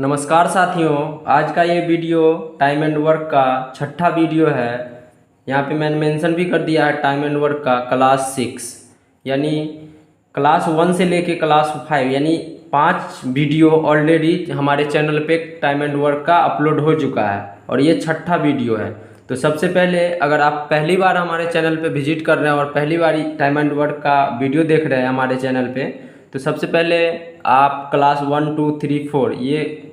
नमस्कार साथियों, आज का ये वीडियो टाइम एंड वर्क का छठा वीडियो है। यहाँ पे मैंने मेंशन भी कर दिया है टाइम एंड वर्क का क्लास 6 यानी क्लास 1 से लेके क्लास 5 यानी 5 वीडियो ऑलरेडी हमारे चैनल पे टाइम एंड वर्क का अपलोड हो चुका है और ये छठा वीडियो है। तो सबसे पहले अगर आप पहली बार हमारे चैनल पे विजिट कर रहे हैं और पहली बार टाइम एंड वर्क का वीडियो देख रहे हैं हमारे चैनल पे, तो सबसे पहले आप क्लास 1, 2, 3, 4 ये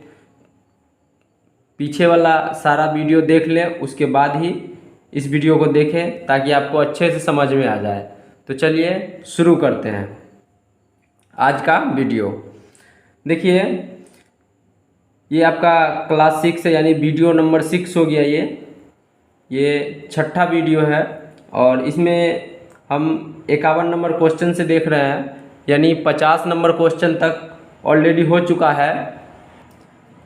पीछे वाला सारा वीडियो देख लें, उसके बाद ही इस वीडियो को देखें ताकि आपको अच्छे से समझ में आ जाए। तो चलिए शुरू करते हैं आज का वीडियो। देखिए, ये आपका क्लास 6 है यानी वीडियो नंबर 6 हो गया। ये छठा वीडियो है और इसमें हम 51 नंबर क्वेश्चन से देख रहे हैं यानी 50 नंबर क्वेश्चन तक ऑलरेडी हो चुका है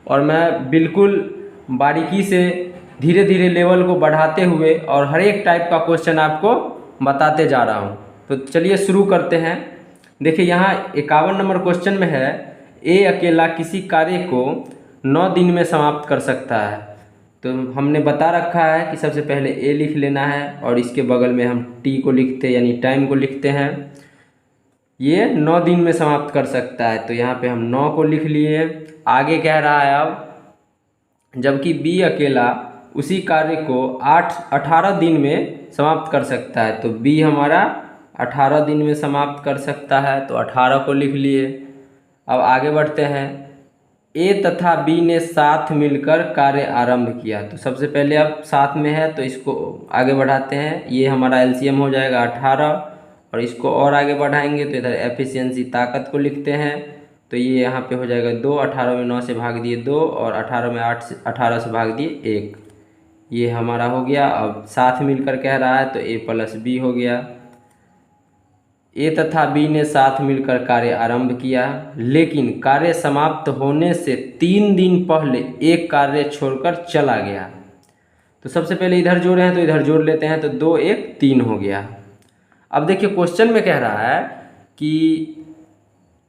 और मैं बिल्कुल बारीकी से धीरे धीरे लेवल को बढ़ाते हुए और हर एक टाइप का क्वेश्चन आपको बताते जा रहा हूँ। तो चलिए शुरू करते हैं। देखिए, यहाँ 51 नंबर क्वेश्चन में है, ए अकेला किसी कार्य को 9 दिन में समाप्त कर सकता है। तो हमने बता रखा है कि सबसे पहले ए लिख लेना है और इसके बगल में हम टी को लिखते यानी टाइम को लिखते हैं। ये 9 दिन में समाप्त कर सकता है, तो यहाँ पे हम 9 को लिख लिए। आगे कह रहा है अब, जबकि बी अकेला उसी कार्य को 18 दिन में समाप्त कर सकता है। तो बी हमारा 18 दिन में समाप्त कर सकता है, तो 18 को लिख लिए। अब आगे बढ़ते हैं। ए तथा बी ने साथ मिलकर कार्य आरंभ किया। तो सबसे पहले अब साथ में है तो इसको आगे बढ़ाते हैं। ये हमारा एलसीएम हो जाएगा 18 और इसको और आगे बढ़ाएंगे तो इधर एफिशिएंसी ताकत को लिखते हैं। तो ये यहाँ पे हो जाएगा 2, 18 में 9 से भाग दिए 2 और 18 में 18 से भाग दिए 1। ये हमारा हो गया। अब साथ मिलकर कह रहा है तो ए प्लस बी हो गया। ए तथा बी ने साथ मिलकर कार्य आरंभ किया, लेकिन कार्य समाप्त होने से 3 दिन पहले एक कार्य छोड़कर चला गया। तो सबसे पहले इधर जोड़े हैं तो इधर जोड़ लेते हैं, तो 2, 1, 3 हो गया। अब देखिए, क्वेश्चन में कह रहा है कि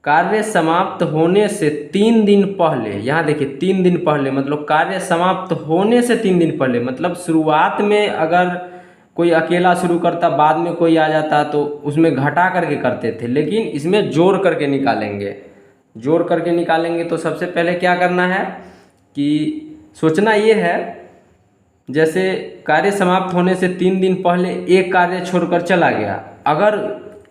कार्य समाप्त होने से 3 दिन पहले, यहाँ देखिए 3 दिन पहले मतलब कार्य समाप्त होने से 3 दिन पहले, मतलब शुरुआत में अगर कोई अकेला शुरू करता बाद में कोई आ जाता तो उसमें घटा करके करते थे, लेकिन इसमें जोड़ करके निकालेंगे। जोड़ करके निकालेंगे तो सबसे पहले क्या करना है कि सोचना ये है, जैसे कार्य समाप्त होने से 3 दिन पहले एक कार्य छोड़कर चला गया, अगर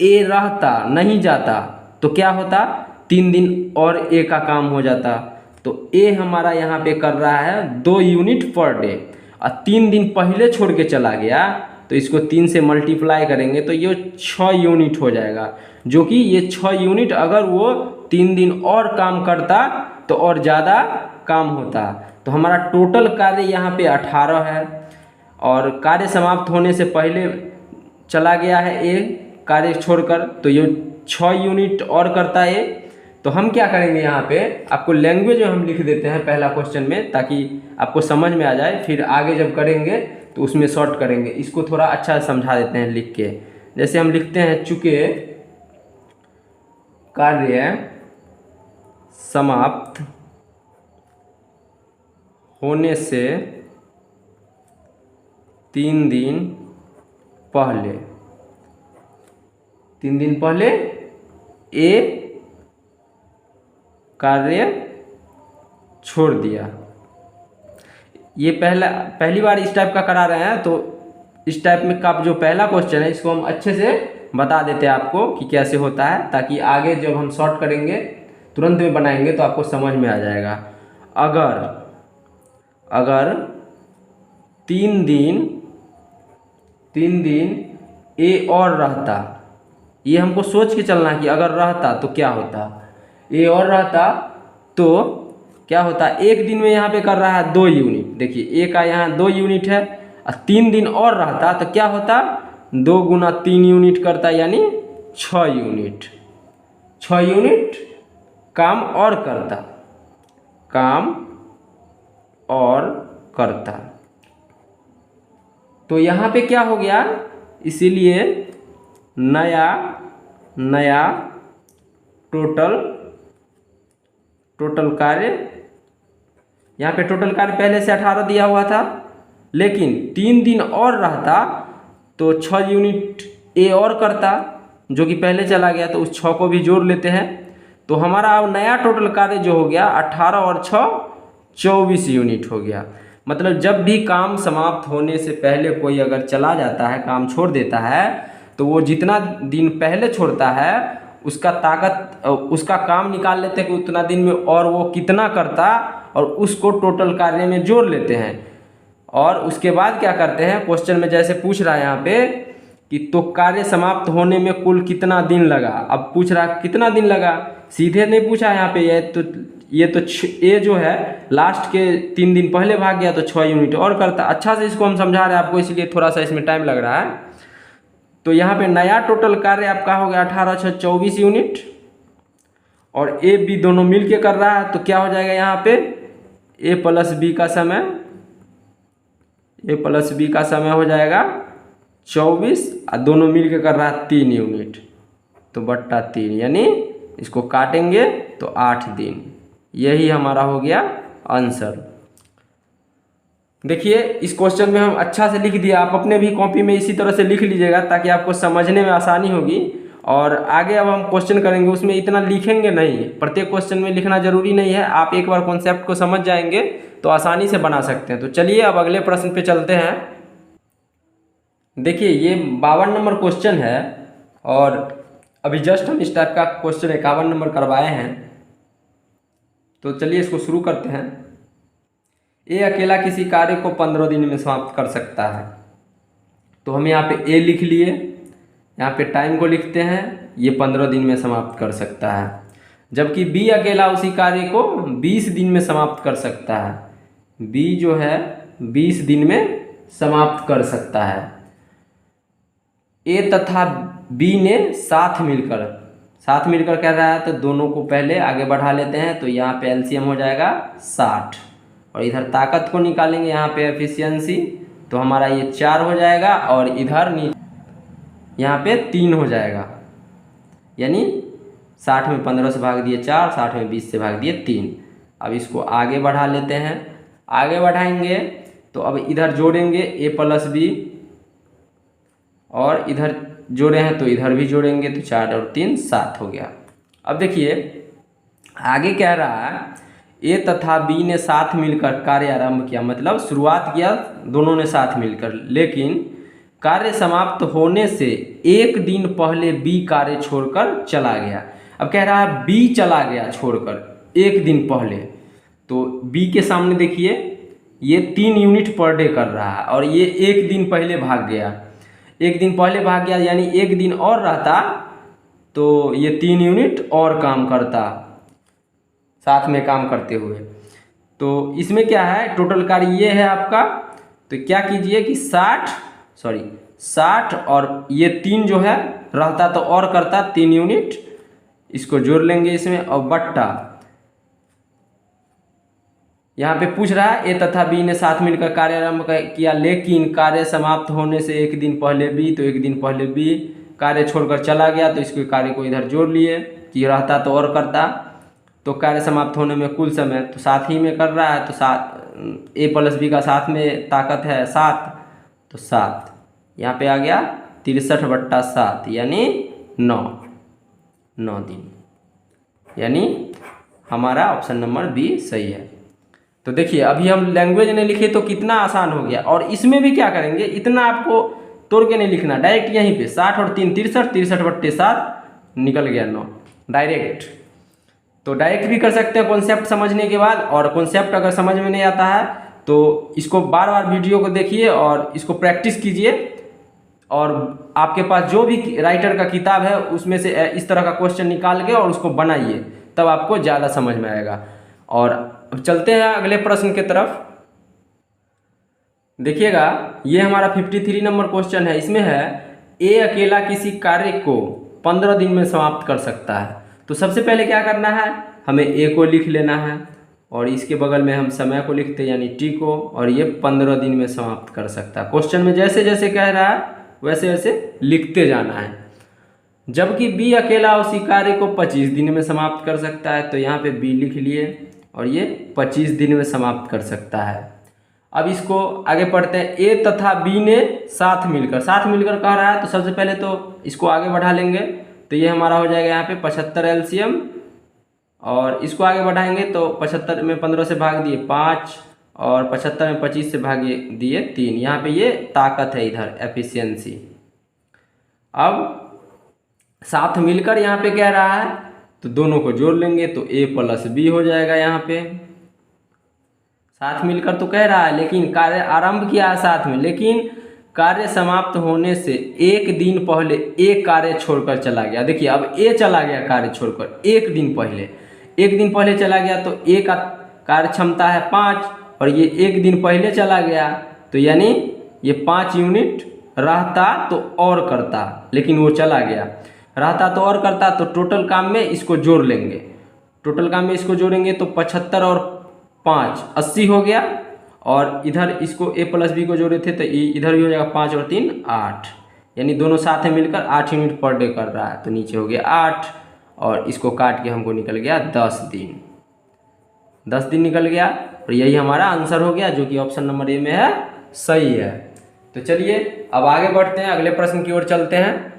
ए रहता नहीं जाता तो क्या होता, 3 दिन और ए का काम हो जाता। तो ए हमारा यहाँ पे कर रहा है 2 यूनिट पर डे और 3 दिन पहले छोड़ के चला गया, तो इसको 3 से मल्टीप्लाई करेंगे तो ये 6 यूनिट हो जाएगा। जो कि ये 6 यूनिट अगर वो 3 दिन और काम करता तो और ज़्यादा काम होता। तो हमारा टोटल कार्य यहाँ पे 18 है और कार्य समाप्त होने से पहले चला गया है ए कार्य छोड़कर, तो ये 6 यूनिट और करता है। तो हम क्या करेंगे, यहाँ पे आपको लैंग्वेज हम लिख देते हैं पहला क्वेश्चन में ताकि आपको समझ में आ जाए, फिर आगे जब करेंगे तो उसमें शॉर्ट करेंगे। इसको थोड़ा अच्छा समझा देते हैं लिख के। जैसे हम लिखते हैं, चूँकि कार्य समाप्त होने से 3 दिन पहले ए कार्य छोड़ दिया। ये पहली बार इस टाइप का करा रहे हैं, तो इस टाइप में का जो पहला क्वेश्चन है इसको हम अच्छे से बता देते हैं आपको कि कैसे होता है, ताकि आगे जब हम शॉर्ट करेंगे तुरंत में बनाएंगे तो आपको समझ में आ जाएगा। अगर 3 दिन ए और रहता, ये हमको सोच के चलना कि अगर रहता तो क्या होता। ए और रहता तो क्या होता, एक दिन में यहाँ पे कर रहा है 2 यूनिट। देखिए ए का यहाँ 2 यूनिट है और 3 दिन और रहता तो क्या होता, 2 गुना 3 यूनिट करता यानी 6 यूनिट। 6 यूनिट काम और करता। तो यहाँ पे क्या हो गया, इसीलिए नया टोटल कार्य यहाँ पे टोटल कार्य पहले से 18 दिया हुआ था, लेकिन 3 दिन और रहता तो 6 यूनिट ए और करता, जो कि पहले चला गया, तो उस 6 को भी जोड़ लेते हैं। तो हमारा अब नया टोटल कार्य जो हो गया 18 और 6 24 यूनिट हो गया। मतलब जब भी काम समाप्त होने से पहले कोई अगर चला जाता है, काम छोड़ देता है, तो वो जितना दिन पहले छोड़ता है उसका काम निकाल लेते हैं कि उतना दिन में और वो कितना करता, और उसको टोटल कार्य में जोड़ लेते हैं। और उसके बाद क्या करते हैं, क्वेश्चन में जैसे पूछ रहा है यहाँ पे कि तो कार्य समाप्त होने में कुल कितना दिन लगा। अब पूछ रहा कितना दिन लगा, सीधे नहीं पूछा यहाँ पे। ये तो ए जो है लास्ट के 3 दिन पहले भाग गया तो 6 यूनिट और करता। अच्छा से इसको हम समझा रहे हैं आपको, इसलिए थोड़ा सा इसमें टाइम लग रहा है। तो यहाँ पे नया टोटल कार्य आपका हो गया 18 6 24 यूनिट, और ए बी दोनों मिल के कर रहा है, तो क्या हो जाएगा यहाँ पे ए प्लस बी का समय हो जाएगा 24, और दोनों मिल के कर रहा है 3 यूनिट, तो बट्टा 3, यानी इसको काटेंगे तो 8 दिन। यही हमारा हो गया आंसर। देखिए इस क्वेश्चन में हम अच्छा से लिख दिया, आप अपने भी कॉपी में इसी तरह से लिख लीजिएगा ताकि आपको समझने में आसानी होगी। और आगे अब हम क्वेश्चन करेंगे, उसमें इतना लिखेंगे नहीं, प्रत्येक क्वेश्चन में लिखना जरूरी नहीं है। आप एक बार कॉन्सेप्ट को समझ जाएंगे तो आसानी से बना सकते हैं। तो चलिए अब अगले प्रश्न पे चलते हैं। देखिए ये 52 नंबर क्वेश्चन है, और अभी जस्ट हम इस टाइप का क्वेश्चन 51 नंबर करवाए हैं। तो चलिए इसको शुरू करते हैं। ए अकेला किसी कार्य को 15 दिन में समाप्त कर सकता है। तो हम यहाँ पे ए लिख लिए, यहाँ पे टाइम को लिखते हैं, ये 15 दिन में समाप्त कर सकता है। जबकि बी अकेला उसी कार्य को 20 दिन में समाप्त कर सकता है। बी जो है 20 दिन में समाप्त कर सकता है। ए तथा बी ने साथ मिलकर कर रहा है, तो दोनों को पहले आगे बढ़ा लेते हैं। तो यहाँ पे एलसीएम हो जाएगा 60, और इधर ताकत को निकालेंगे, यहाँ पे एफिशिएंसी, तो हमारा ये 4 हो जाएगा, और इधर यहाँ पे 3 हो जाएगा। यानी 60 में 15 से भाग दिए 4, 60 में 20 से भाग दिए 3। अब इसको आगे बढ़ा लेते हैं। आगे बढ़ाएंगे तो अब इधर जोड़ेंगे ए प्लस बी, और इधर जोड़े हैं तो इधर भी जोड़ेंगे, तो 4 और 3 7 हो गया। अब देखिए आगे कह रहा है ए तथा बी ने साथ मिलकर कार्य आरंभ किया, मतलब शुरुआत किया दोनों ने साथ मिलकर, लेकिन कार्य समाप्त होने से 1 दिन पहले बी कार्य छोड़कर चला गया। अब कह रहा है बी चला गया छोड़कर 1 दिन पहले, तो बी के सामने देखिए ये 3 यूनिट पर डे कर रहा है, और ये 1 दिन पहले भाग गया। 1 दिन पहले भाग गया यानी 1 दिन और रहता तो ये 3 यूनिट और काम करता साथ में काम करते हुए। तो इसमें क्या है, टोटल कार्य ये है आपका। तो क्या कीजिए कि 60 और ये 3 जो है रहता तो और करता 3 यूनिट, इसको जोड़ लेंगे इसमें, और बट्टा यहाँ पे पूछ रहा है ए तथा बी ने साथ मिलकर कार्य आरंभ किया, लेकिन कार्य समाप्त होने से 1 दिन पहले बी, तो 1 दिन पहले बी कार्य छोड़कर चला गया, तो इसके कार्य को इधर जोड़ लिए कि रहता तो और करता। तो कार्य समाप्त होने में कुल समय तो साथ ही में कर रहा है, तो 7 ए प्लस बी का साथ में ताकत है 7, तो 7 यहाँ पे आ गया 63 बट्टा 7 यानी 9 दिन, यानी हमारा ऑप्शन नंबर बी सही है। तो देखिए अभी हम लैंग्वेज ने लिखे तो कितना आसान हो गया, और इसमें भी क्या करेंगे, इतना आपको तोड़ के नहीं लिखना, डायरेक्ट यहीं पे 60 और 3 63 बट्टे 7 निकल गया 9 डायरेक्ट। तो डायरेक्ट भी कर सकते हैं कॉन्सेप्ट समझने के बाद, और कॉन्सेप्ट अगर समझ में नहीं आता है तो इसको बार बार वीडियो को देखिए और इसको प्रैक्टिस कीजिए, और आपके पास जो भी राइटर का किताब है उसमें से इस तरह का क्वेश्चन निकाल के और उसको बनाइए, तब आपको ज़्यादा समझ में आएगा। और अब चलते हैं अगले प्रश्न की तरफ। देखिएगा ये हमारा 53 नंबर क्वेश्चन है। इसमें है ए अकेला किसी कार्य को 15 दिन में समाप्त कर सकता है। तो सबसे पहले क्या करना है, हमें ए को लिख लेना है, और इसके बगल में हम समय को लिखते हैं यानी टी को, और ये 15 दिन में समाप्त कर सकता है। क्वेश्चन में जैसे जैसे कह रहा है वैसे वैसे लिखते जाना है। जबकि बी अकेला उसी कार्य को 25 दिन में समाप्त कर सकता है। तो यहाँ पे बी लिख लिए, और ये 25 दिन में समाप्त कर सकता है। अब इसको आगे पढ़ते हैं। ए तथा बी ने साथ मिलकर कह रहा है, तो सबसे पहले तो इसको आगे बढ़ा लेंगे, तो ये हमारा हो जाएगा यहाँ पे 75 एलसीएम, और इसको आगे बढ़ाएंगे तो 75 में 15 से भाग दिए 5, और 75 में 25 से भाग दिए 3। यहाँ पे ये ताकत है, इधर एफिशिएंसी। अब साथ मिलकर यहाँ पे कह रहा है, तो दोनों को जोड़ लेंगे तो a प्लस बी हो जाएगा। यहाँ पे साथ मिलकर तो कह रहा है, लेकिन कार्य आरंभ किया है साथ में, लेकिन कार्य समाप्त होने से एक दिन पहले ए कार्य छोड़कर चला गया। देखिए अब ए चला गया कार्य छोड़कर एक दिन पहले चला गया, तो ए का कार्य क्षमता है 5 और ये एक दिन पहले चला गया, तो यानी ये 5 यूनिट रहता तो और करता, लेकिन वो चला गया। रहता तो और करता, तो टोटल काम में इसको जोड़ लेंगे। तो 75 और 5 80 हो गया, और इधर इसको a प्लस बी को जोड़े थे तो इधर भी हो जाएगा 5 और 3 8, यानी दोनों साथ में मिलकर 8 यूनिट पर डे कर रहा है। तो नीचे हो गया 8, और इसको काट के हमको निकल गया 10 दिन निकल गया, और यही हमारा आंसर हो गया, जो कि ऑप्शन नंबर ए में है, सही है। तो चलिए अब आगे बढ़ते हैं, अगले प्रश्न की ओर चलते हैं।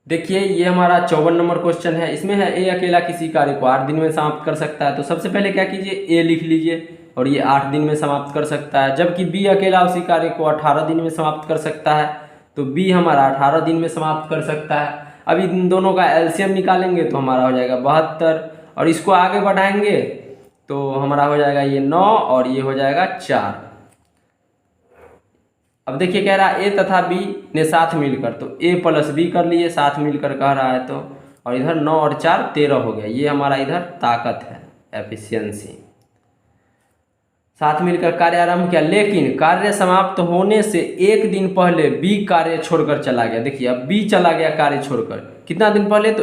देखिए ये हमारा 54 नंबर क्वेश्चन है। इसमें है ए अकेला किसी कार्य को 8 दिन में समाप्त कर सकता है। तो सबसे पहले क्या कीजिए, ए लिख लीजिए, और ये 8 दिन में समाप्त कर सकता है। जबकि बी अकेला उसी कार्य को 18 दिन में समाप्त कर सकता है, तो बी हमारा 18 दिन में समाप्त कर सकता है। अब इन दोनों का एलसीएम निकालेंगे तो हमारा हो जाएगा 72, और इसको आगे बढ़ाएंगे तो हमारा हो जाएगा ये 9, और ये हो जाएगा 4। अब देखिए कह रहा है ए तथा बी ने साथ मिलकर, तो ए प्लस बी कर लिए, साथ मिलकर कह रहा है तो, और इधर 9 और 4 13 हो गया। ये हमारा इधर ताकत है, एफिशिएंसी। साथ मिलकर कार्य आरंभ किया, लेकिन कार्य समाप्त होने से एक दिन पहले बी कार्य छोड़कर चला गया। देखिए अब बी चला गया कार्य छोड़कर, कितना दिन पहले, तो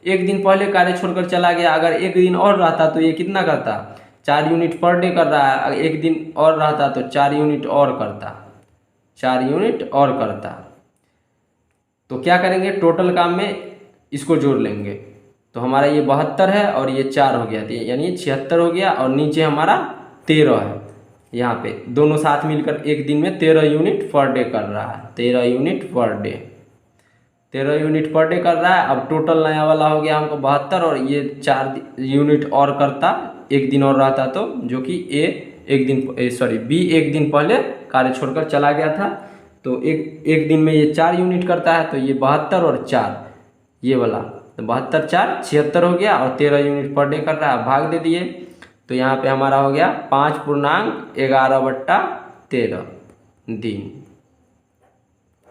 एक दिन पहले कार्य छोड़कर चला गया। अगर एक दिन और रहता तो ये कितना करता, 4 यूनिट पर डे कर रहा है, अगर एक दिन और रहता तो 4 यूनिट और करता। तो क्या करेंगे, टोटल काम में इसको जोड़ लेंगे, तो हमारा ये 72 है और ये 4 हो गया, यानी 76 हो गया, और नीचे हमारा 13 है। यहाँ पे दोनों साथ मिलकर एक दिन में 13 यूनिट पर डे कर रहा है, 13 यूनिट पर डे कर रहा है। अब टोटल नया वाला हो गया हमको 72, और ये 4 यूनिट और करता, एक दिन और रहता, तो जो कि बी एक दिन पहले कार्य छोड़कर चला गया था, तो एक दिन में ये 4 यूनिट करता है, तो ये 72 और 4 ये वाला, तो 72 4 76 हो गया, और 13 यूनिट पर डे कर रहा है। भाग दे दिए तो यहाँ पे हमारा हो गया 5.11/13 दिन,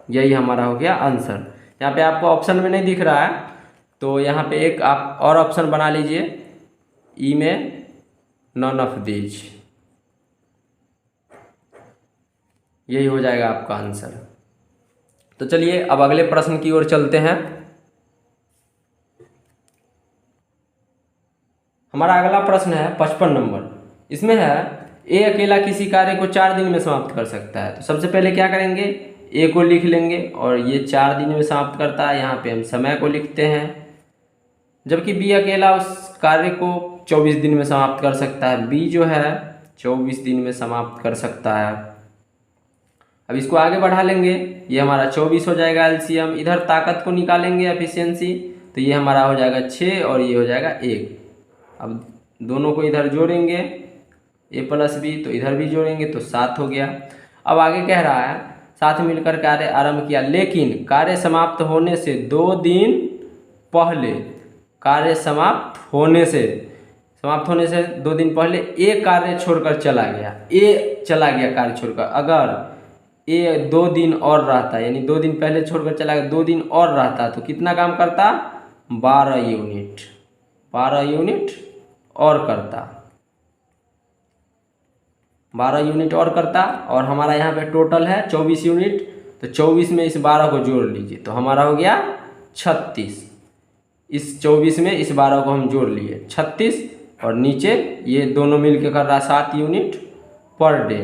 यही हमारा हो गया आंसर। यहाँ पे आपको ऑप्शन में नहीं दिख रहा है, तो यहाँ पे एक आप और ऑप्शन बना लीजिए, ई में नॉन ऑफ दीज, यही हो जाएगा आपका आंसर। तो चलिए अब अगले प्रश्न की ओर चलते हैं। हमारा अगला प्रश्न है 55 नंबर। इसमें है ए अकेला किसी कार्य को 4 दिन में समाप्त कर सकता है। तो सबसे पहले क्या करेंगे, ए को लिख लेंगे, और ये 4 दिन में समाप्त करता है, यहाँ पे हम समय को लिखते हैं। जबकि बी अकेला उस कार्य को 24 दिन में समाप्त कर सकता है, बी जो है 24 दिन में समाप्त कर सकता है। अब इसको आगे बढ़ा लेंगे, ये हमारा 24 हो जाएगा एलसीएम। इधर ताकत को निकालेंगे, एफिशिएंसी, तो ये हमारा हो जाएगा 6 और ये हो जाएगा 1। अब दोनों को इधर जोड़ेंगे, ए प्लस बी, तो इधर भी जोड़ेंगे तो 7 हो गया। अब आगे कह रहा है साथ मिलकर कार्य आरंभ किया, लेकिन कार्य समाप्त होने से 2 दिन पहले, कार्य समाप्त होने से 2 दिन पहले ए कार्य छोड़कर चला गया, ए चला गया कार्य छोड़कर। अगर ए 2 दिन और रहता, यानी 2 दिन पहले छोड़कर चला गया, 2 दिन और रहता, तो कितना काम करता, 12 यूनिट और करता, 12 यूनिट और करता। और हमारा यहाँ पे टोटल है 24 यूनिट, तो 24 में इस 12 को जोड़ लीजिए, तो हमारा हो गया 36। इस 24 में इस 12 को हम जोड़ लिए 36, और नीचे ये दोनों मिलके कर रहा है 7 unit per day,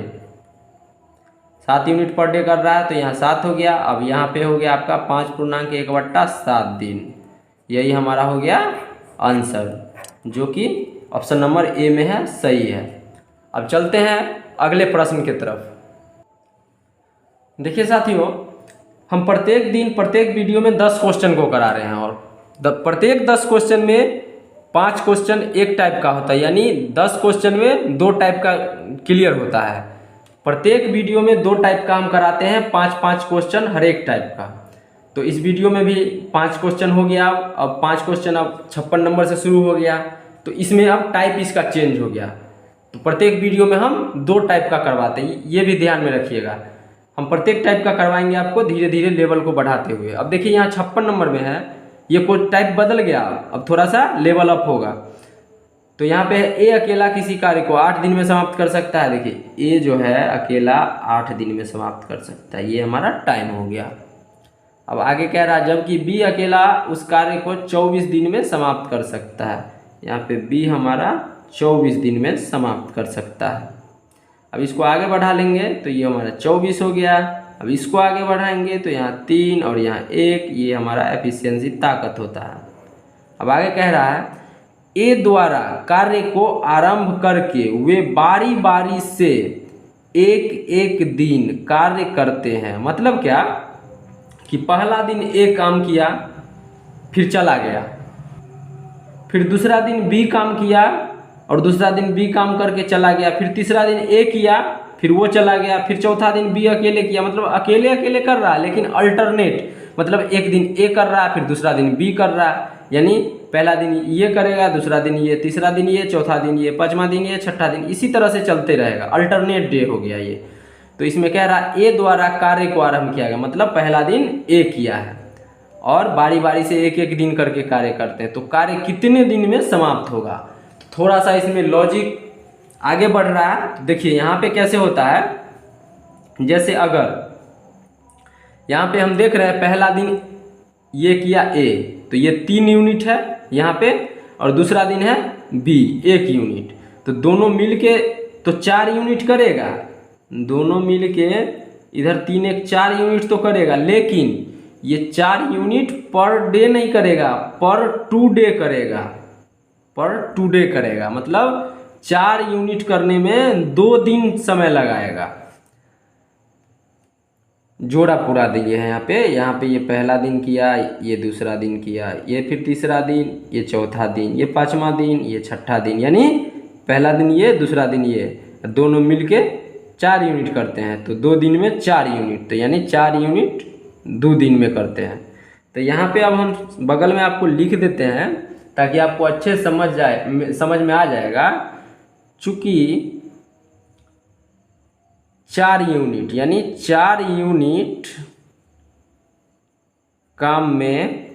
7 unit per day कर रहा है, तो यहाँ 7 हो गया। अब यहाँ पे हो गया आपका 5.1/7 दिन, यही हमारा हो गया आंसर, जो कि ऑप्शन नंबर ए में है, सही है। अब चलते हैं अगले प्रश्न की तरफ। देखिए साथियों, हम प्रत्येक दिन प्रत्येक वीडियो में 10 क्वेश्चन को करा रहे हैं और प्रत्येक 10 क्वेश्चन में 5 क्वेश्चन एक टाइप का होता है, यानी 10 क्वेश्चन में 2 टाइप का क्लियर होता है। प्रत्येक वीडियो में 2 टाइप का हम कराते हैं, 5-5 क्वेश्चन हर एक टाइप का। तो इस वीडियो में भी 5 क्वेश्चन हो गया। अब 5 क्वेश्चन अब 56 नंबर से शुरू हो गया, तो इसमें अब टाइप इसका चेंज हो गया। तो प्रत्येक वीडियो में हम 2 टाइप का करवाते हैं, ये भी ध्यान में रखिएगा। हम प्रत्येक टाइप का करवाएंगे आपको धीरे धीरे लेवल को बढ़ाते हुए। अब देखिए यहाँ 56 नंबर में है, ये कोई टाइप बदल गया, अब थोड़ा सा लेवल अप होगा। तो यहाँ पे ए अकेला किसी कार्य को 8 दिन में समाप्त कर सकता है। देखिए ए जो है अकेला 8 दिन में समाप्त कर सकता है, ये हमारा टाइम हो गया। अब आगे कह रहा है जबकि बी अकेला उस कार्य को 24 दिन में समाप्त कर सकता है। यहाँ पे बी हमारा 24 दिन में समाप्त कर सकता है। अब इसको आगे बढ़ा लेंगे तो ये हमारा 24 हो गया। अब इसको आगे बढ़ाएंगे तो यहाँ 3 और यहाँ 1, ये हमारा एफिशिएंसी ताकत होता है। अब आगे कह रहा है ए द्वारा कार्य को आरंभ करके वे बारी बारी से एक एक दिन कार्य करते हैं। मतलब क्या कि पहला दिन ए काम किया फिर चला गया, फिर दूसरा दिन बी काम किया और दूसरा दिन बी काम करके चला गया, फिर तीसरा दिन ए किया फिर वो चला गया, फिर चौथा दिन बी अकेले किया। मतलब अकेले अकेले कर रहा है लेकिन अल्टरनेट, मतलब एक दिन ए कर रहा है फिर दूसरा दिन बी कर रहा है, यानी पहला दिन ये करेगा, दूसरा दिन ये, तीसरा दिन ये, चौथा दिन ये, पांचवा दिन ये, छठा दिन, इसी तरह से चलते रहेगा। अल्टरनेट डे हो गया ये। तो इसमें कह रहा है ए द्वारा कार्य को आरंभ किया गया, मतलब पहला दिन ए किया है और बारी बारी से एक एक दिन करके कार्य करते हैं। तो कार्य कितने दिन में समाप्त होगा, थोड़ा सा इसमें लॉजिक आगे बढ़ रहा है। देखिए यहाँ पे कैसे होता है, जैसे अगर यहाँ पे हम देख रहे हैं पहला दिन ये किया ए, तो ये 3 यूनिट है यहाँ पे, और दूसरा दिन है बी 1 यूनिट, तो दोनों मिलके तो 4 यूनिट करेगा। दोनों मिलके इधर 3 1 4 यूनिट तो करेगा, लेकिन ये 4 यूनिट पर डे नहीं करेगा, पर 2 डे करेगा, पर 2 डे करेगा। मतलब 4 यूनिट करने में 2 दिन समय लगाएगा। जोड़ा पूरा दिए हैं यहाँ पे ये पहला दिन किया, ये दूसरा दिन किया, ये फिर तीसरा दिन, ये चौथा दिन, ये पांचवा दिन, ये छठा दिन, यानी पहला दिन ये, दूसरा दिन ये, दोनों मिलके 4 यूनिट करते हैं। तो 2 दिन में 4 यूनिट, तो यानी 4 यूनिट 2 दिन में करते हैं। तो यहाँ पे अब हम बगल में आपको लिख देते हैं ताकि आपको अच्छे समझ में आ जाएगा। चूँकि 4 यूनिट यानी 4 यूनिट काम में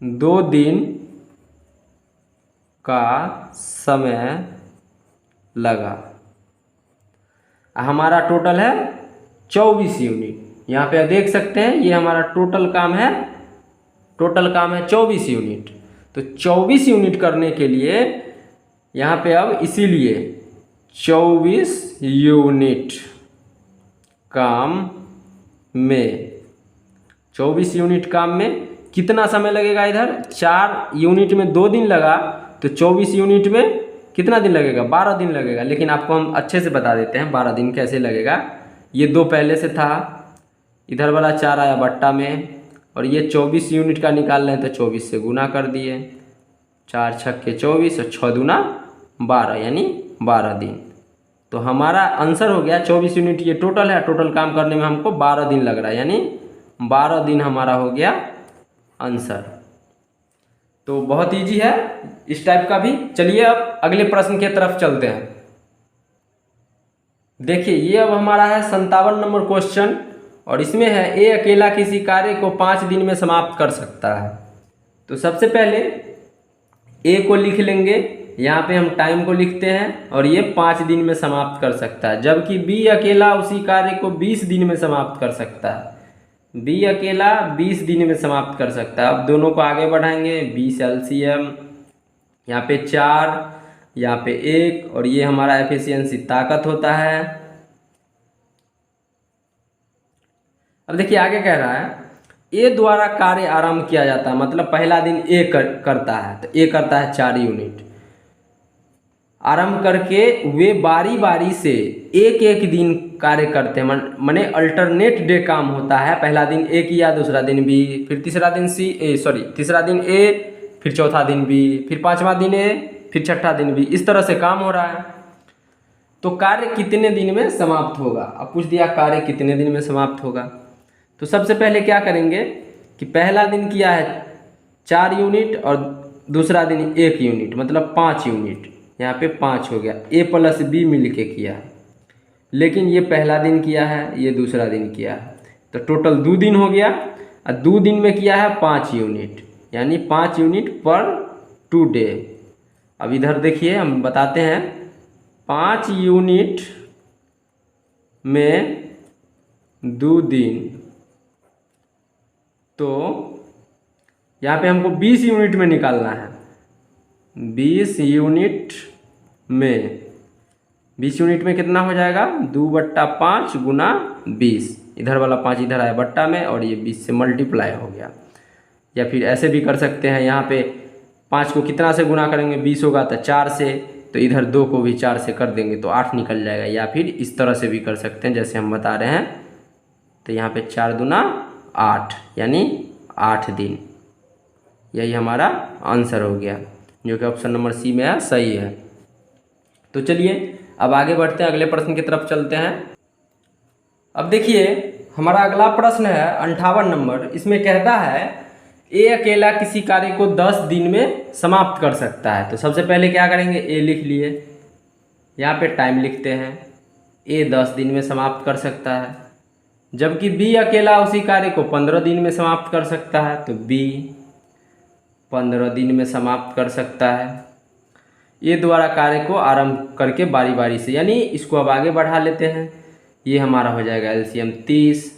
2 दिन का समय लगा। हमारा टोटल है 24 यूनिट। यहाँ पे देख सकते हैं ये हमारा टोटल काम है 24 यूनिट। तो 24 यूनिट करने के लिए यहाँ पे अब इसीलिए 24 यूनिट काम में 24 यूनिट काम में कितना समय लगेगा। इधर 4 यूनिट में 2 दिन लगा, तो 24 यूनिट में कितना दिन लगेगा, 12 दिन लगेगा। लेकिन आपको हम अच्छे से बता देते हैं 12 दिन कैसे लगेगा। ये 2 पहले से था, इधर वाला 4 आया बट्टा में, और ये 24 यूनिट का निकाल रहे हैं तो 24 से गुना कर दिए, 4 छक्के 24 और 6 दूना 12, यानी 12 दिन। तो हमारा आंसर हो गया 24 यूनिट। ये टोटल है, टोटल काम करने में हमको 12 दिन लग रहा है, यानी 12 दिन हमारा हो गया आंसर। तो बहुत इजी है इस टाइप का भी। चलिए अब अगले प्रश्न की तरफ चलते हैं। देखिए ये अब हमारा है 57 नंबर क्वेश्चन, और इसमें है ए अकेला किसी कार्य को 5 दिन में समाप्त कर सकता है। तो सबसे पहले ए को लिख लेंगे, यहाँ पे हम टाइम को लिखते हैं, और ये 5 दिन में समाप्त कर सकता है। जबकि बी अकेला उसी कार्य को 20 दिन में समाप्त कर सकता है। बी अकेला 20 दिन में समाप्त कर सकता है। अब दोनों को आगे बढ़ाएंगे, 20 LCM, यहाँ पे 4, यहाँ पे 1, और ये हमारा एफिशिएंसी ताकत होता है। अब देखिए आगे कह रहा है ए द्वारा कार्य आरंभ किया जाता है, मतलब पहला दिन ए करता है, तो ए करता है 4 यूनिट आरंभ करके, वे बारी बारी से एक एक दिन कार्य करते हैं, माने अल्टरनेट डे काम होता है। पहला दिन ए किया, दूसरा दिन बी, फिर तीसरा दिन तीसरा दिन ए, फिर चौथा दिन बी, फिर पांचवा दिन ए, फिर छठा दिन बी, इस तरह से काम हो रहा है। तो कार्य कितने दिन में समाप्त होगा? अब पूछ दिया कार्य कितने दिन में समाप्त होगा, तो सबसे पहले क्या करेंगे कि पहला दिन किया है 4 यूनिट और दूसरा दिन 1 यूनिट, मतलब 5 यूनिट, यहाँ पे 5 हो गया, ए प्लस बी मिल के किया है। लेकिन ये पहला दिन किया है, ये दूसरा दिन किया है, तो टोटल 2 दिन हो गया, और 2 दिन में किया है 5 यूनिट, यानी 5 यूनिट पर 2 डे। अब इधर देखिए हम बताते हैं, 5 यूनिट में 2 दिन, तो यहाँ पे हमको 20 यूनिट में निकालना है। 20 यूनिट में कितना हो जाएगा? 2/5 गुना 20, इधर वाला 5 इधर आया बट्टा में, और ये 20 से मल्टीप्लाई हो गया। या फिर ऐसे भी कर सकते हैं, यहाँ पे 5 को कितना से गुना करेंगे? 20 होगा तो 4 से, तो इधर 2 को भी 4 से कर देंगे तो 8 निकल जाएगा। या फिर इस तरह से भी कर सकते हैं जैसे हम बता रहे हैं, तो यहाँ पे 4 दूना 8, यानी 8 दिन। यही हमारा आंसर हो गया, जो कि ऑप्शन नंबर सी में है, सही है। तो चलिए अब आगे बढ़ते हैं, अगले प्रश्न की तरफ चलते हैं। अब देखिए हमारा अगला प्रश्न है 58 नंबर। इसमें कहता है ए अकेला किसी कार्य को 10 दिन में समाप्त कर सकता है। तो सबसे पहले क्या करेंगे? ए लिख लिए, यहाँ पे टाइम लिखते हैं, ए 10 दिन में समाप्त कर सकता है, जबकि बी अकेला उसी कार्य को 15 दिन में समाप्त कर सकता है, तो बी 15 दिन में समाप्त कर सकता है। ये द्वारा कार्य को आरंभ करके बारी बारी से, यानी इसको अब आगे बढ़ा लेते हैं। ये हमारा हो जाएगा एलसीएम 30,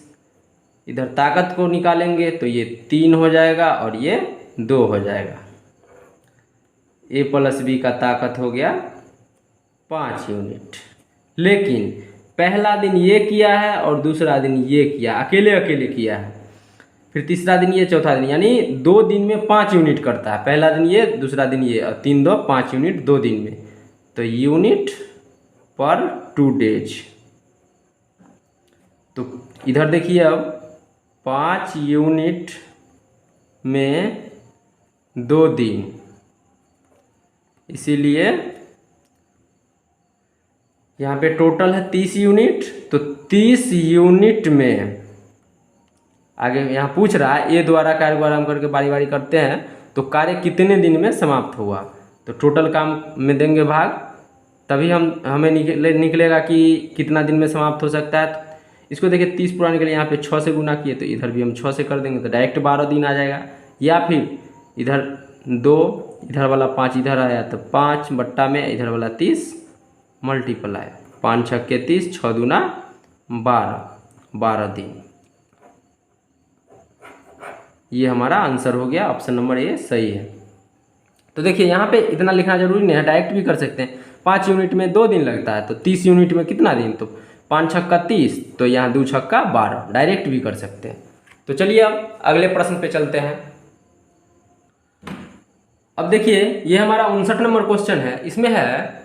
इधर ताकत को निकालेंगे तो ये 3 हो जाएगा और ये 2 हो जाएगा। ए प्लस बी का ताकत हो गया 5 यूनिट। लेकिन पहला दिन ये किया है और दूसरा दिन ये किया, अकेले अकेले किया है, फिर तीसरा दिन ये, चौथा दिन, यानी 2 दिन में 5 यूनिट करता है। पहला दिन ये, दूसरा दिन ये, और 3 2 5 यूनिट 2 दिन में, तो यूनिट पर 2 डेज। तो इधर देखिए अब 5 यूनिट में 2 दिन, इसीलिए यहाँ पे टोटल है 30 यूनिट। तो 30 यूनिट में आगे यहाँ पूछ रहा है ए द्वारा कार्य को आरंभ करके बारी बारी करते हैं तो कार्य कितने दिन में समाप्त हुआ। तो टोटल काम में देंगे भाग, तभी हमें निकलेगा कि कितना दिन में समाप्त हो सकता है। तो इसको देखिए 30 पूरा निकले, यहाँ पे 6 से गुना किए तो इधर भी हम 6 से कर देंगे तो डायरेक्ट 12 दिन आ जाएगा। या फिर इधर 2, इधर वाला 5 इधर आया तो 5 बट्टा में इधर वाला 30 मल्टीप्लाई, 5 छक्के 30, 6 दूना 12 दिन। ये हमारा आंसर हो गया, ऑप्शन नंबर ए सही है। तो देखिए यहाँ पे इतना लिखना जरूरी नहीं है, डायरेक्ट भी कर सकते हैं। 5 यूनिट में 2 दिन लगता है तो 30 यूनिट में कितना दिन, तो 5 छक्का 30, तो यहाँ 2 छक्का 12, डायरेक्ट भी कर सकते हैं। तो चलिए अब अगले प्रश्न पे चलते हैं। अब देखिए ये हमारा 59 नंबर क्वेश्चन है। इसमें है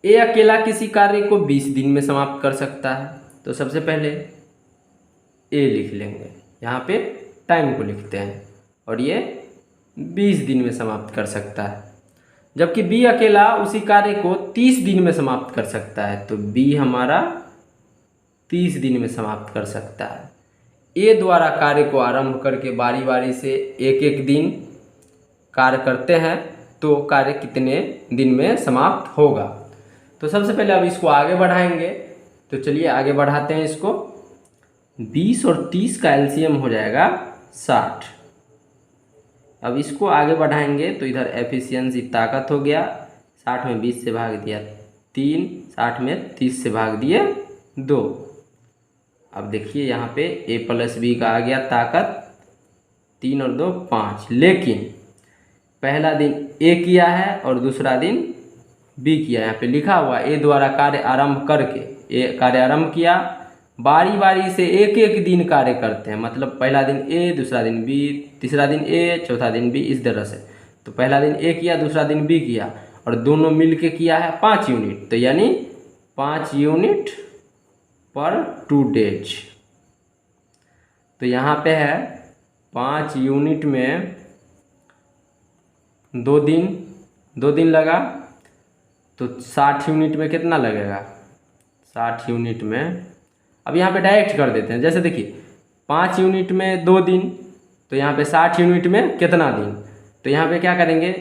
ए अकेला किसी कार्य को 20 दिन में समाप्त कर सकता है। तो सबसे पहले ए लिख लेंगे, यहाँ पे टाइम को लिखते हैं, और ये 20 दिन में समाप्त कर सकता है। जबकि बी अकेला उसी कार्य को 30 दिन में समाप्त कर सकता है। तो बी हमारा 30 दिन में समाप्त कर सकता है। ए द्वारा कार्य को आरंभ करके बारी बारी से एक एक दिन कार्य करते हैं तो कार्य कितने दिन में समाप्त होगा। तो सबसे पहले अब इसको आगे बढ़ाएंगे, तो चलिए आगे बढ़ाते हैं इसको। 20 और 30 का एलसीएम हो जाएगा 60। अब इसको आगे बढ़ाएंगे तो इधर एफिशिएंसी ताकत हो गया, 60 में 20 से भाग दिया 3, 60 में 30 से भाग दिए 2। अब देखिए यहाँ पे ए प्लस बी का आ गया ताकत, 3 और 2 5। लेकिन पहला दिन ए किया है और दूसरा दिन बी किया। यहाँ पे लिखा हुआ ए द्वारा कार्य आरंभ करके, ए कार्य आरंभ किया बारी बारी से एक एक दिन कार्य करते हैं, मतलब पहला दिन ए, दूसरा दिन बी, तीसरा दिन ए, चौथा दिन बी, इस तरह से। तो पहला दिन ए किया, दूसरा दिन बी किया, और दोनों मिल के किया है 5 यूनिट, तो यानी 5 यूनिट पर 2 डेज। तो यहाँ पे है 5 यूनिट में 2 दिन लगा, तो 60 यूनिट में कितना लगेगा? 60 यूनिट में, अब यहाँ पे डायरेक्ट कर देते हैं। जैसे देखिए 5 यूनिट में 2 दिन, तो यहाँ पे 60 यूनिट में कितना दिन? तो यहाँ पे क्या करेंगे,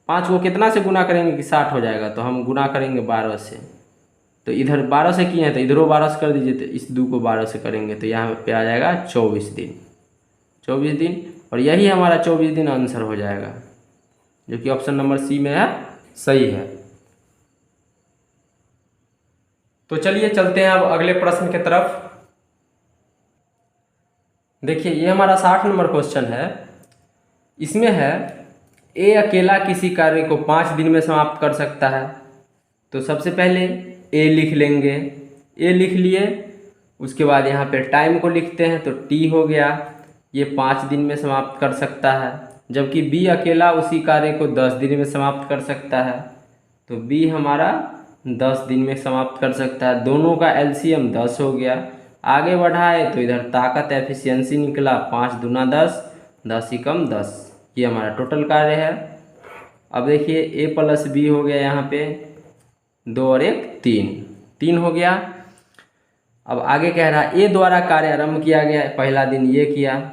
5 को कितना से गुना करेंगे कि 60 हो जाएगा? तो हम गुना करेंगे 12 से। तो इधर 12 से किए हैं तो इधरों 12 से कर दीजिए, तो इस 2 को 12 से करेंगे तो यहाँ पे आ जाएगा 24 दिन। 24 दिन, और यही हमारा 24 दिन आंसर हो जाएगा, जो कि ऑप्शन नंबर सी में है, सही है। तो चलिए चलते हैं अब अगले प्रश्न की तरफ। देखिए ये हमारा 60 नंबर क्वेश्चन है। इसमें है ए अकेला किसी कार्य को 5 दिन में समाप्त कर सकता है। तो सबसे पहले ए लिख लेंगे, ए लिख लिए, उसके बाद यहाँ पे टाइम को लिखते हैं, तो टी हो गया, ये 5 दिन में समाप्त कर सकता है। जबकि बी अकेला उसी कार्य को 10 दिन में समाप्त कर सकता है। तो बी हमारा 10 दिन में समाप्त कर सकता है। दोनों का एलसीएम 10 हो गया। आगे बढ़ाए तो इधर ताकत एफिशिएंसी निकला 5 दूना 10, 10 ही कम 10, ये हमारा टोटल कार्य है। अब देखिए ए प्लस बी हो गया, यहाँ पे 2 और 1 3 हो गया। अब आगे कह रहा है ए द्वारा कार्य आरंभ किया गया, पहला दिन ये किया,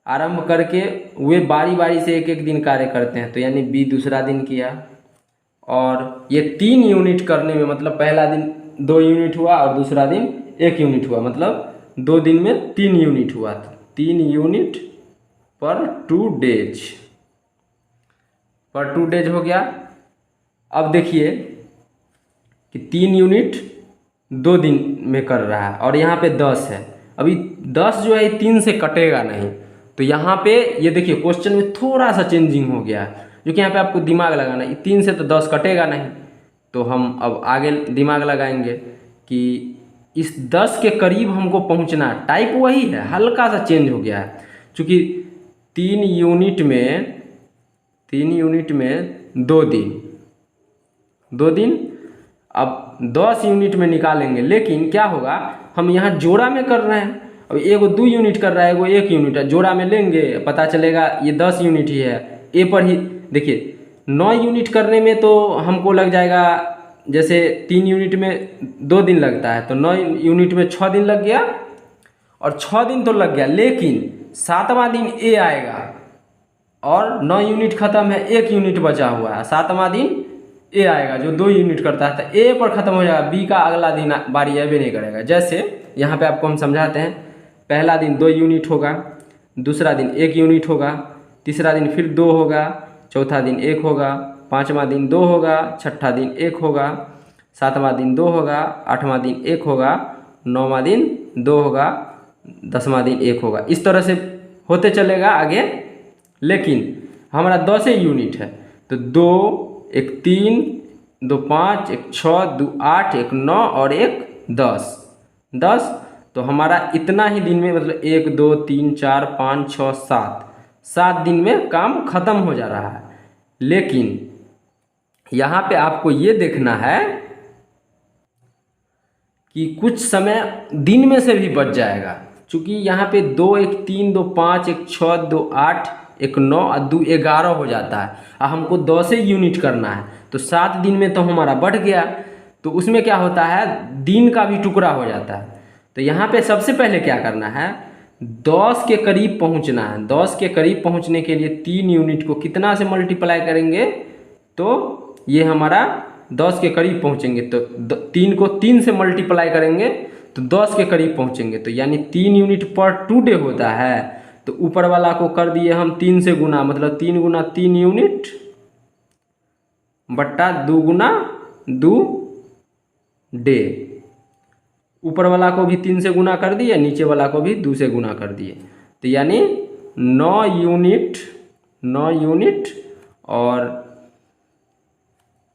आरंभ करके वे बारी बारी से एक एक दिन कार्य करते हैं, तो यानी बी दूसरा दिन किया। और ये 3 यूनिट करने में, मतलब पहला दिन 2 यूनिट हुआ और दूसरा दिन 1 यूनिट हुआ, मतलब 2 दिन में 3 यूनिट हुआ, 3 यूनिट पर 2 डेज हो गया। अब देखिए कि 3 यूनिट 2 दिन में कर रहा है, और यहाँ पे 10 है। अभी 10 जो है 3 से कटेगा नहीं, तो यहाँ पे ये देखिए क्वेश्चन में थोड़ा सा चेंजिंग हो गया है, जो कि यहाँ पे आपको दिमाग लगाना है। 3 से तो 10 कटेगा नहीं, तो हम अब आगे दिमाग लगाएंगे कि इस 10 के करीब हमको पहुँचना है। टाइप वही है, हल्का सा चेंज हो गया है, क्योंकि 3 यूनिट में 2 दिन, अब 10 यूनिट में निकालेंगे। लेकिन क्या होगा, हम यहाँ जोड़ा में कर रहे हैं, अब एगो 2 यूनिट कर रहा है, एगो 1 यूनिट है, जोड़ा में लेंगे पता चलेगा ये 10 यूनिट ही है। ए पर ही देखिए 9 यूनिट करने में तो हमको लग जाएगा, जैसे 3 यूनिट में 2 दिन लगता है, तो 9 यूनिट में 6 दिन लग गया, और 6 दिन तो लग गया, लेकिन 7वां दिन ए आएगा और 9 यूनिट खत्म है, 1 यूनिट बचा हुआ है, 7वां दिन ए आएगा जो 2 यूनिट करता है, तो ए पर ख़त्म हो जाएगा, बी का अगला दिन बारी अभी नहीं करेगा। जैसे यहाँ पे आपको हम समझाते हैं, पहला दिन 2 यूनिट होगा, दूसरा दिन 1 यूनिट होगा, तीसरा दिन फिर 2 होगा, चौथा दिन 1 होगा, 5वां दिन 2 होगा, छठा दिन 1 होगा, 7वां दिन 2 होगा, 8वां दिन 1 होगा, 9वां दिन 2 होगा, 10वां दिन 1 होगा। इस तरह से होते चलेगा आगे। लेकिन हमारा 10 यूनिट है, तो 2 1 3 2 5 1 6 2 8 1 9 और 1 10, तो हमारा इतना ही दिन में, मतलब 1 2 3 4 5 6 7 दिन में काम खत्म हो जा रहा है। लेकिन यहाँ पे आपको ये देखना है कि कुछ समय दिन में से भी बच जाएगा, क्योंकि यहाँ पे 2 1 3 2 5 1 6 2 8 1 9 और 2 11 हो जाता है, और हमको 10 यूनिट करना है, तो 7 दिन में तो हमारा बढ़ गया। तो उसमें क्या होता है, दिन का भी टुकड़ा हो जाता है। तो यहाँ पे सबसे पहले क्या करना है, 10 के करीब पहुँचना है। 10 के करीब पहुँचने के लिए 3 यूनिट को कितना से मल्टीप्लाई करेंगे, तो ये हमारा 10 के करीब पहुँचेंगे, तो 3 को 3 से मल्टीप्लाई करेंगे तो 10 के करीब पहुँचेंगे, तो यानी 3 यूनिट पर 2 डे होता है। तो ऊपर वाला को कर दिए हम 3 से गुना, मतलब 3 गुना 3 यूनिट बट्टा 2 गुना 2 डे। ऊपर वाला को भी 3 से गुना कर दिए, नीचे वाला को भी 2 से गुना कर दिए, तो यानी 9 यूनिट और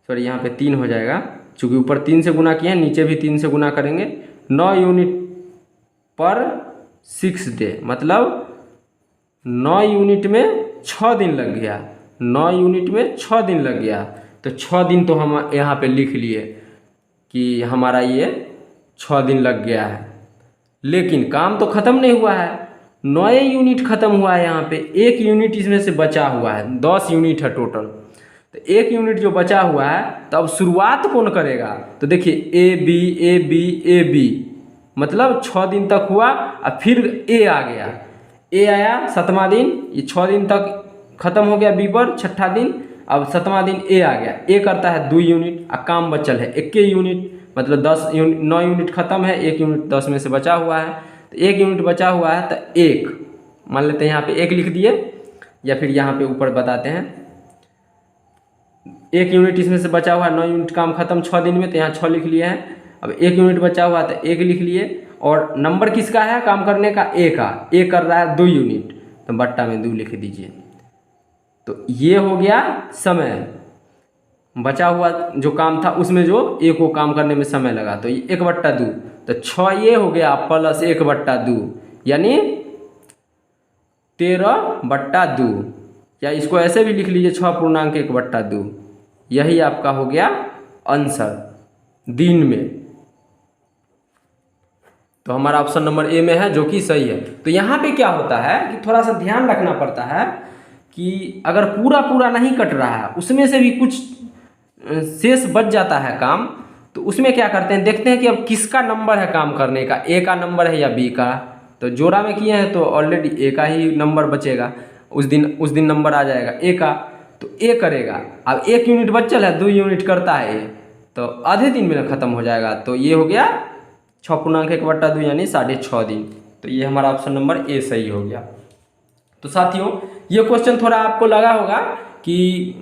सॉरी यहाँ पे 3 हो जाएगा, चूँकि ऊपर 3 से गुना किए हैं, नीचे भी 3 से गुना करेंगे, 9 यूनिट पर 6 डे, मतलब 9 यूनिट में 6 दिन लग गया, 9 यूनिट में 6 दिन लग गया। तो 6 दिन तो हम यहाँ पे लिख लिए कि हमारा ये 6 दिन लग गया है, लेकिन काम तो ख़त्म नहीं हुआ है। 9 यूनिट ख़त्म हुआ है, यहाँ पे 1 यूनिट इसमें से बचा हुआ है, 10 यूनिट है टोटल। तो 1 यूनिट जो बचा हुआ है, तो अब शुरुआत कौन करेगा? तो देखिए A B A B A B, मतलब 6 दिन तक हुआ, अब फिर ए आ गया, ए आया 7वां दिन, ये 6 दिन तक ख़त्म हो गया बी पर, 6ठा दिन, अब 7वां दिन ए आ गया, ए करता है 2 यूनिट, अब काम बचल है 1 यूनिट, मतलब 10 यूनिट, 9 यूनिट ख़त्म है, 1 यूनिट 10 में से बचा हुआ है, तो 1 यूनिट बचा हुआ है, तो 1 मान लेते हैं, यहाँ पे 1 लिख दिए, या फिर यहाँ पे ऊपर बताते हैं 1 यूनिट इसमें से बचा हुआ है, 9 यूनिट काम खत्म 6 दिन में, तो यहाँ 6 लिख लिया है। अब 1 यूनिट बचा हुआ है तो 1 लिख लिए, और नंबर किसका है काम करने का? ए का, ए कर रहा है 2 यूनिट, तो बट्टा में 2 लिख दीजिए। तो ये हो गया समय, बचा हुआ जो काम था उसमें जो ए को काम करने में समय लगा, तो ये 1/2, तो 6 ये हो गया प्लस 1/2, यानी 13/2, या इसको ऐसे भी लिख लीजिए 6.1/2। यही आपका हो गया आंसर दिन में। तो हमारा ऑप्शन नंबर ए में है, जो कि सही है। तो यहाँ पे क्या होता है कि थोड़ा सा ध्यान रखना पड़ता है कि अगर पूरा पूरा नहीं कट रहा है, उसमें से भी कुछ शेष बच जाता है काम, तो उसमें क्या करते हैं, देखते हैं कि अब किसका नंबर है काम करने का, ए का नंबर है या बी का। तो जोड़ा में किए हैं तो ऑलरेडी ए का ही नंबर बचेगा, उस दिन नंबर आ जाएगा ए का, तो ए करेगा। अब 1 यूनिट बचल है, 2 यूनिट करता है ए, तो आधे दिन में ख़त्म हो जाएगा। तो ये हो गया 6.1/2 यानी 6.5 दिन। तो ये हमारा ऑप्शन नंबर ए सही हो गया। तो साथियों, ये क्वेश्चन थोड़ा आपको लगा होगा कि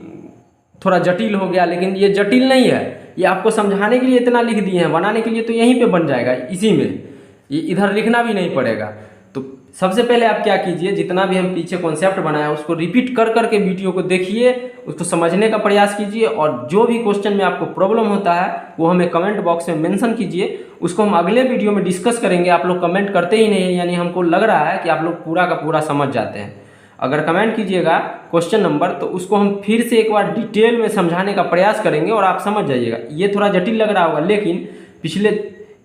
थोड़ा जटिल हो गया, लेकिन ये जटिल नहीं है, ये आपको समझाने के लिए इतना लिख दिए हैं, बनाने के लिए तो यहीं पे बन जाएगा, इसी में, ये इधर लिखना भी नहीं पड़ेगा। तो सबसे पहले आप क्या कीजिए, जितना भी हम पीछे कॉन्सेप्ट बनाया उसको रिपीट कर करके वीडियो को देखिए, उसको समझने का प्रयास कीजिए, और जो भी क्वेश्चन में आपको प्रॉब्लम होता है वो हमें कमेंट बॉक्स में मेंशन कीजिए, उसको हम अगले वीडियो में डिस्कस करेंगे। आप लोग कमेंट करते ही नहीं है, यानी हमको लग रहा है कि आप लोग पूरा का पूरा समझ जाते हैं। अगर कमेंट कीजिएगा क्वेश्चन नंबर, तो उसको हम फिर से एक बार डिटेल में समझाने का प्रयास करेंगे और आप समझ जाइएगा। ये थोड़ा जटिल लग रहा होगा, लेकिन पिछले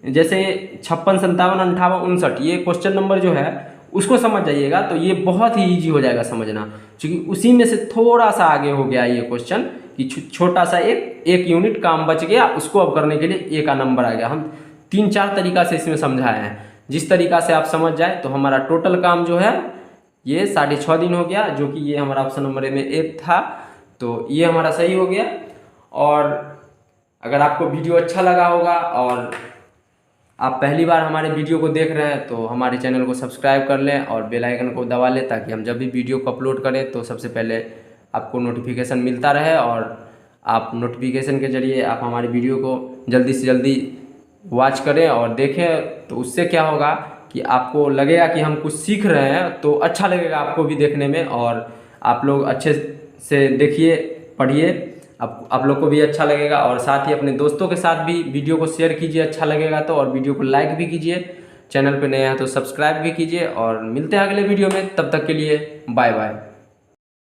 जैसे 56, 57, 58, 59 ये क्वेश्चन नंबर जो है उसको समझ जाइएगा, तो ये बहुत ही ईजी हो जाएगा समझना, क्योंकि उसी में से थोड़ा सा आगे हो गया ये क्वेश्चन कि छोटा सा एक यूनिट काम बच गया, उसको अब करने के लिए ए का नंबर आ गया। हम 3-4 तरीका से इसमें समझाए हैं, जिस तरीका से आप समझ जाए तो हमारा टोटल काम जो है ये 6.5 दिन हो गया, जो कि ये हमारा ऑप्शन नंबर ए में 1 था। तो ये हमारा सही हो गया। और अगर आपको वीडियो अच्छा लगा होगा और आप पहली बार हमारे वीडियो को देख रहे हैं, तो हमारे चैनल को सब्सक्राइब कर लें और बेल आइकन को दबा लें, ताकि हम जब भी वीडियो को अपलोड करें तो सबसे पहले आपको नोटिफिकेशन मिलता रहे, और आप नोटिफिकेशन के ज़रिए आप हमारी वीडियो को जल्दी से जल्दी वॉच करें और देखें। तो उससे क्या होगा कि आपको लगेगा कि हम कुछ सीख रहे हैं, तो अच्छा लगेगा आपको भी देखने में, और आप लोग अच्छे से देखिए, पढ़िए, आप लोग को भी अच्छा लगेगा। और साथ ही अपने दोस्तों के साथ भी वीडियो को शेयर कीजिए, अच्छा लगेगा तो, और वीडियो को लाइक भी कीजिए, चैनल पे नए हैं तो सब्सक्राइब भी कीजिए। और मिलते हैं अगले वीडियो में, तब तक के लिए बाय बाय।